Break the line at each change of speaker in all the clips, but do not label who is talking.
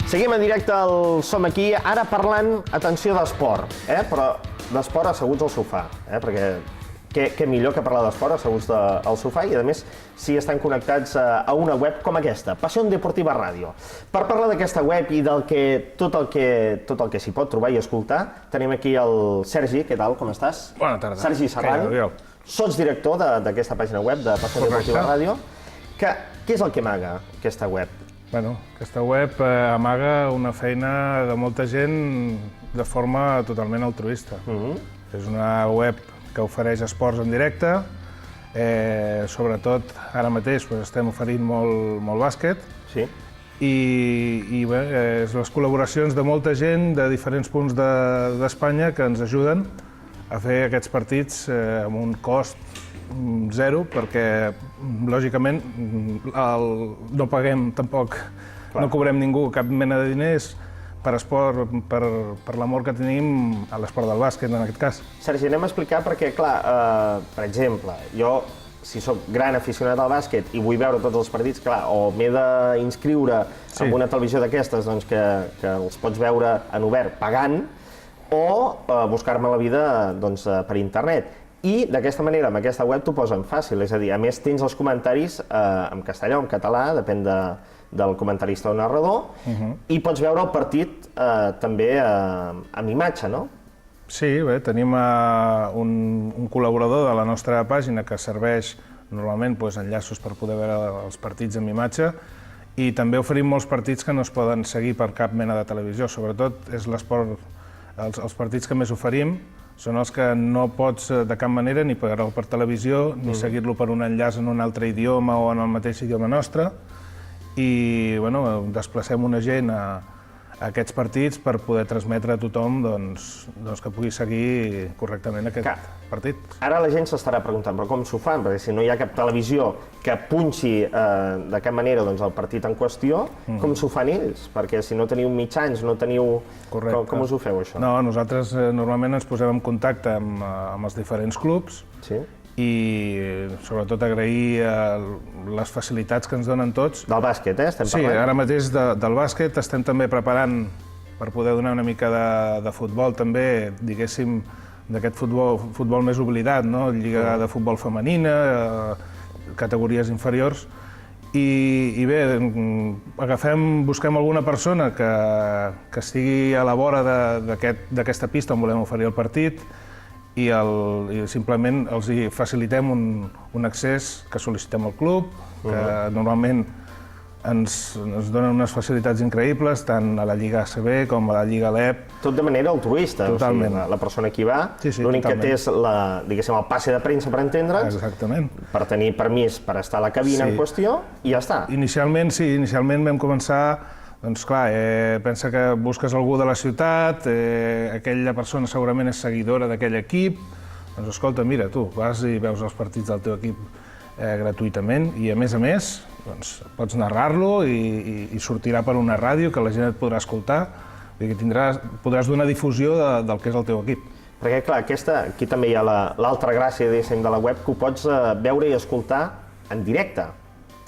Seguim en directe al Som Aquí, ara parlant, atenció, d'esport, però d'esport asseguts al sofà, perquè què millor que parlar d'esport asseguts al sofà i, a més, si estan connectats a una web com aquesta, Pasión Deportiva Ràdio. Per parlar d'aquesta web i tot el que s'hi pot trobar i escoltar, tenim aquí el Sergi. Què tal, com estàs?
Bona tarda.
Sergi Serrano, sotsdirector d'aquesta pàgina web de Pasión Deportiva Ràdio. Què és el que amaga aquesta web?
Bueno, aquesta web amaga una feina de molta gent de forma totalment altruista. És una web que ofereix esports en directe, sobretot ara mateix estem oferint molt bàsquet, i les col·laboracions de molta gent de diferents punts d'Espanya que ens ajuden a fer aquests partits amb un cost zero, perquè lògicament no paguem tampoc, no cobrem ningú cap mena de diners per esport, per l'amor que tenim a l'esport del bàsquet, en aquest cas.
Sergi, anem a explicar perquè, clar, per exemple, jo, si sóc gran aficionat al bàsquet i vull veure tots els partits, clar, o m'he d'inscriure en una televisió d'aquestes que els pots veure en obert pagant, o buscar-me la vida per internet. I d'aquesta manera, amb aquesta web, t'ho posen fàcil, és a dir, a més tens els comentaris en castellà o en català, depèn del comentarista o narrador, i pots veure el partit també amb imatge, no?
Sí, bé, tenim un col·laborador de la nostra pàgina que serveix normalment enllaços per poder veure els partits amb imatge, i també oferim molts partits que no es poden seguir per cap mena de televisió, sobretot és l'esport, els partits que més oferim són els que no pots de cap manera ni pagar-lo per televisió, ni seguir-lo per un enllaç en un altre idioma o en el mateix idioma nostre, i desplacem una gent a aquests partits per poder transmetre a tothom que pugui seguir correctament aquest partit.
Ara la gent s'estarà preguntant, però com s'ho fan? Perquè si no hi ha cap televisió que punxi de cap manera el partit en qüestió, com s'ho fan ells? Perquè si no teniu mitjans, no teniu... Com us ho feu, això?
No, nosaltres normalment ens posem en contacte amb els diferents clubs i sobretot agrair les facilitats que ens donen tots.
Del bàsquet, estem parlant?
Sí, ara mateix del bàsquet estem també preparant per poder donar una mica de futbol també, diguéssim, d'aquest futbol més oblidat, lliga de futbol femenina, categories inferiors. I bé, busquem alguna persona que estigui a la vora d'aquesta pista on volem oferir el partit, i simplement els facilitem un accés que sol·licitem al club, que normalment ens donen unes facilitats increïbles, tant a la Lliga ACB com a la Lliga LEP.
Tot de manera altruista.
Totalment.
La persona que hi va, l'únic que té és el passe de premsa, per entendre'ns, per tenir permís per estar a la cabina en qüestió, i ja està.
Inicialment, sí. Inicialment vam començar... Doncs clar, pensa que busques algú de la ciutat, aquella persona segurament és seguidora d'aquell equip, doncs escolta, mira, tu vas i veus els partits del teu equip gratuïtament i a més pots narrar-lo i sortirà per una ràdio que la gent et podrà escoltar, podràs donar difusió del que és el teu equip.
Perquè clar, aquí també hi ha l'altra gràcia de la web, que ho pots veure i escoltar en directe.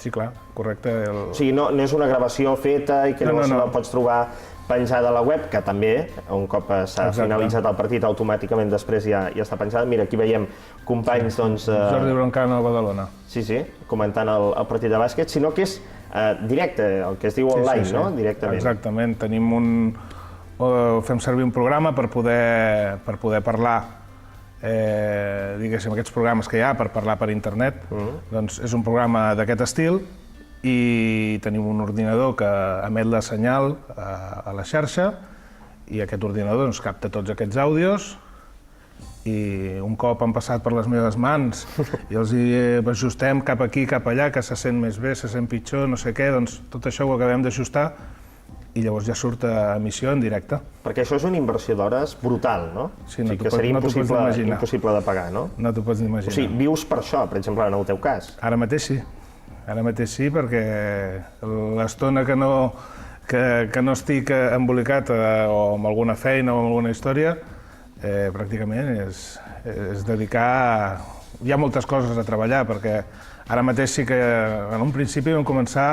Sí, clar, correcte.
O sigui, no és una gravació feta i que no la pots trobar penjada a la web, que també, un cop s'ha finalitzat el partit, automàticament després ja està penjada. Mira, aquí veiem companys,
Jordi Broncano a Badalona.
Sí, comentant el partit de bàsquet, sinó que és directe, el que es diu online, no? Directament.
Exactament, fem servir un programa per poder parlar, diguéssim, aquests programes que hi ha per parlar per internet. Doncs és un programa d'aquest estil i tenim un ordinador que emet la senyal a la xarxa i aquest ordinador capta tots aquests àudios i un cop han passat per les meves mans i els ajustem cap aquí, cap allà, que se sent més bé, se sent pitjor, no sé què, doncs tot això ho acabem d'ajustar i llavors ja surt a emissió en directe.
Perquè això és una inversió d'hores brutal, no?
Sí, no
t'ho pots imaginar. Seria impossible de pagar, no?
No t'ho pots imaginar.
O sigui, vius per això, per exemple, en el teu cas?
Ara mateix sí. Ara mateix sí, perquè l'estona que no estic embolicat o amb alguna feina o amb alguna història, pràcticament és dedicar... Hi ha moltes coses a treballar, perquè ara mateix sí que en un principi vam començar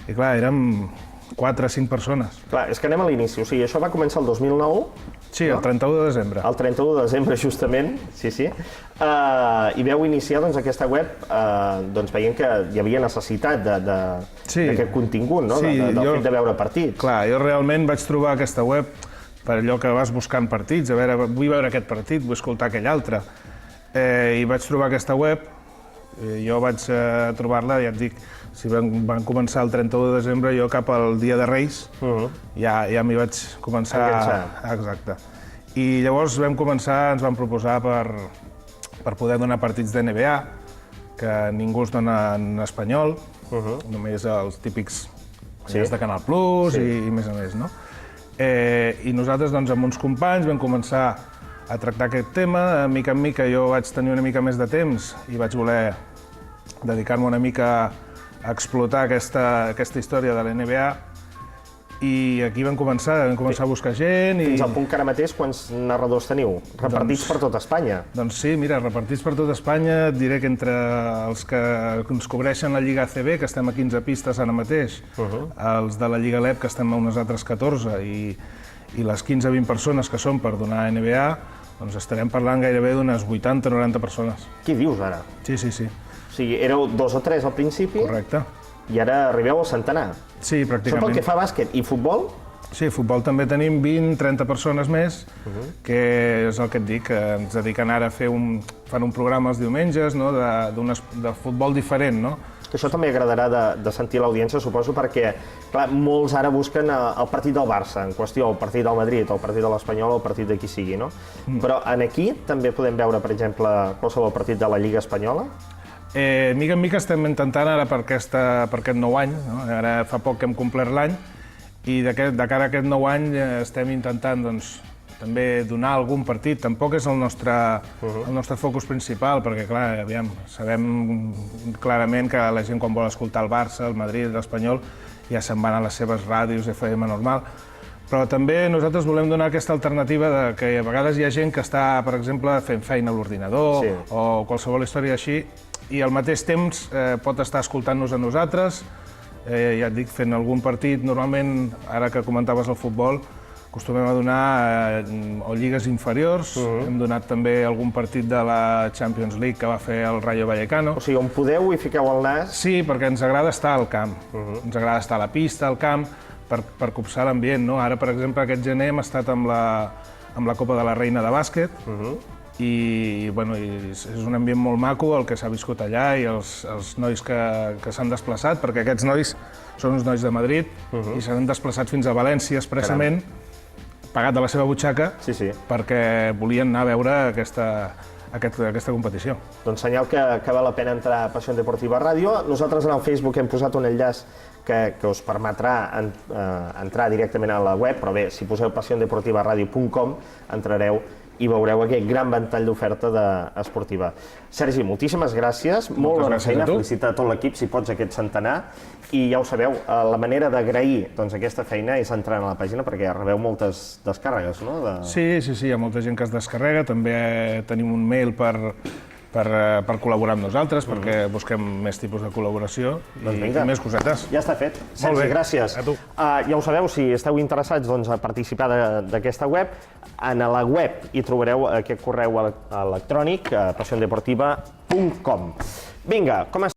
i clar, érem 4 o 5 persones.
Clar, és que anem a l'inici. O sigui, això va començar el 2009,
Sí, el 31 de desembre.
el 31 de desembre, justament, sí. I veu iniciar doncs, aquesta web doncs, veient que hi havia necessitat d'aquest contingut, no? Del fet de veure partits.
Clar, jo realment vaig trobar aquesta web per allò que vas buscant partits, a veure, vull veure aquest partit, vull escoltar aquell altre. I vaig trobar aquesta web, jo vaig trobar-la, ja et dic, si van començar el 31 de desembre, jo cap al dia de Reis ja m'hi vaig començar... Exacte. I llavors vam començar, ens van proposar per poder donar partits de NBA, que ningú es dona en espanyol, només els típics de Canal Plus i més a més, no? I nosaltres, doncs, amb uns companys vam començar a tractar aquest tema. De mica en mica jo vaig tenir una mica més de temps i vaig voler dedicar-me una mica a explotar aquesta història de la NBA i aquí vam començar a buscar gent i...
Fins al punt que ara mateix quants narradors teniu? Repartits per tot Espanya?
Doncs sí, mira, repartits per tot Espanya, et diré que entre els que ens cobreixen la Lliga ACB, que estem a 15 pistes ara mateix, els de la Lliga LEP, que estem a unes altres 14, i les 15-20 persones que són per donar NBA, doncs estarem parlant gairebé d'unes 80-90 persones.
Què dius ara?
Sí.
O sigui, éreu 2 o 3 al principi.
Correcte.
I ara arribeu al centenar.
Sí, pràcticament.
Això pel que fa a bàsquet i futbol?
Sí, futbol també tenim 20-30 persones més, que és el que et dic, que ens dediquen ara a fan un programa els diumenges, no?, de futbol diferent, no?
Que això també agradarà de sentir l'audiència, suposo, perquè, clar, molts ara busquen el partit del Barça, en qüestió, el partit del Madrid, el partit de l'Espanyol o el partit de qui sigui, no? Però aquí també podem veure, per exemple, qualsevol partit de la Lliga Espanyola?
Mica en mica estem intentant ara per aquest nou any, no? Ara fa poc que hem complert l'any, i de cara a aquest nou any estem intentant doncs, també donar algun partit. Tampoc és el nostre focus principal, perquè clar, aviam, sabem clarament que la gent quan vol escoltar el Barça, el Madrid, l'Espanyol, ja se'n van a les seves ràdios FM normal. Però també nosaltres volem donar aquesta alternativa de que a vegades hi ha gent que està, per exemple, fent feina a l'ordinador o qualsevol història així, i al mateix temps pot estar escoltant-nos a nosaltres, ja et dic, fent algun partit. Normalment, ara que comentaves el futbol, acostumem a donar o lligues inferiors, hem donat també algun partit de la Champions League que va fer el Rayo Vallecano.
O sigui, on podeu hi fiqueu el nas?
Sí, perquè ens agrada estar al camp, ens agrada estar a la pista, al camp, per copsar l'ambient, no? Ara, per exemple, aquest gener hem estat amb la Copa de la Reina de bàsquet, i és un ambient molt maco el que s'ha viscut allà i els nois que s'han desplaçat, perquè aquests nois són uns nois de Madrid i s'han desplaçat fins a València expressament, pagat de la seva butxaca, perquè volien anar a veure aquesta competició.
Doncs senyal que val la pena entrar a Pasión Deportiva Ràdio. Nosaltres en el Facebook hem posat un enllaç que us permetrà entrar directament a la web, però bé, si poseu pasiondeportivaradio.com entrareu i veureu aquest gran ventall d'oferta esportiva. Sergi, moltíssimes gràcies, molt bona feina, felicita a tot l'equip, si pots, aquest centenar, i ja ho sabeu, la manera d'agrair aquesta feina és entrar a la pàgina perquè rebeu moltes descàrregues, no?
Sí, hi ha molta gent que es descarrega, també tenim un mail per col·laborar amb nosaltres, perquè busquem més tipus de col·laboració i més cosetes.
Ja està fet. Sergi, gràcies.
A tu.
Ja ho sabeu, si esteu interessats a participar d'aquesta web, a la web hi trobareu aquest correu electrònic, pasiondeportiva.com. Vinga, com